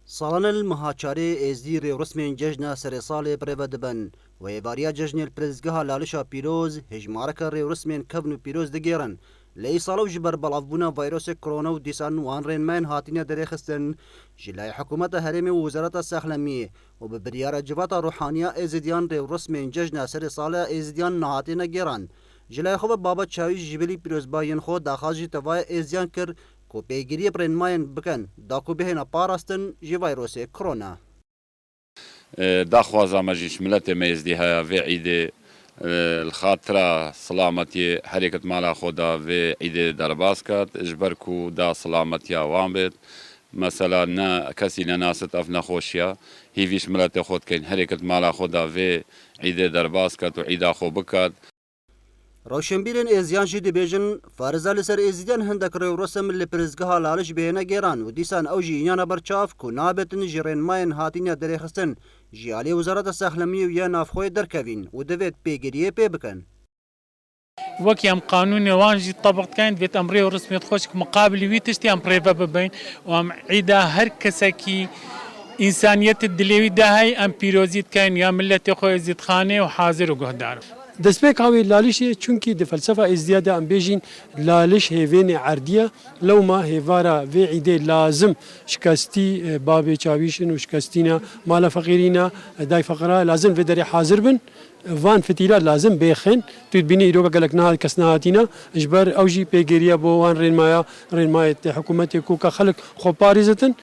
سالان المهاچاری ازدی رسمین جشن سر سال پرودبن و ایباریا جشن الپرزگاه لالشا پیروز هجمارک رسمین کبن پیروز دگیرن لی سالو جبر بلافبونا ویروس کرونا و دیسان وان رین من هاتین درخستن جلای حکومت هرم وزارت السخلمی و ببریار جبات روحانیا ازدیان رسمین جشن سر سال ازدیان نهاتین گیرن جلای خوب بابا چاوی جبلی پیروز باین خود داخاجی توای ازدیان کر کو پیگیری برین ماین بکن داکو بهنا پاراستن جی ویروس کرونا داخوازا مجيش ملت ميزدي ها في عيد الخاطرة سلامتي حركة مالا خودا في عيد درباسكات اجبركو دا سلامتي وامبت مثلا نا كسي ناست افنا خوشيا هي فيش ملت خود كين حركة مالا خودا في عيد درباسكات وعيد اخو بكات روشنبیرین ازیان جی دبیجن فارزا لسر ازیان هندک رو رسم لپرزگاه لالش بهنه گیران و دیسان او جی اینا برچاف کو نابتن جرین ماین هاتین درخستن جیالی وزارت السخلمی و یا نافخوی درکوین و دوید پیگیریه پی بکن وكي ام قانون وانجي طبقت كان بيت امري ورسمي تخشك مقابل ويتشتي ام بريفا ببين وام عيدا هر كسكي انسانيه الدليوي داهي ام بيروزيت كان يا ملتي خو زيد خانه وحاضر وقهدار دەستپێک هاوی لالیشی چونکی د فلسفه ازدیاده ام بیژین لالیش هیوین عردیه لو ما هیوارا وی عیده لازم شکستی باب چاویشن و شکستینا مال فقیرینا دای فقرا لازم في دري حاضر بن وان فتيلا لازم بيخن تبيني روكا قالك نهار كسناتينا اجبر اوجي بيجيريا بو وان رين مايا حكومتي كوكا خلق خو باريزتن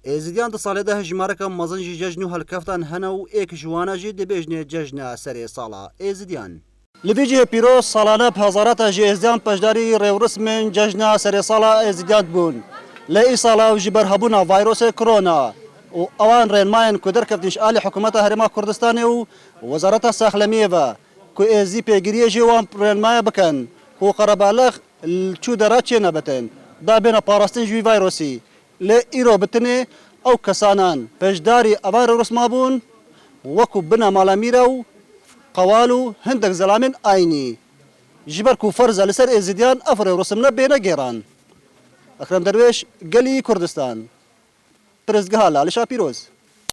ازیان د ساله ده هجمارک مزن جی جشنو هلکفتان هنو ایک جوانا جی دبیجن جشن سری سالا ازیان لویجی پیروز سالانه بهزارات جی ازیان پشداری رسمین جشن سری سالا ازیان بون لی سالا جبر هبونا ویروس کرونا و اوان رین ماین کدر کفتنش آل حکومت هرما کردستانی و وزارت السخلمیه و کو ازی پیگیری جوان رین مایا بکن کو قربالغ چو دراتچه نبتن دا بین پاراستن جوی ویروسی لی ایرو بتنه او کسانان پشداری اوان رسما بون وکو بنا مالا میرو قوالو هندک زلامن آینی جبر کو فرز لسر ازیدیان افر رسمنا بین گیران اکرم درویش گلی کردستان پرزگاه لالشا پیروز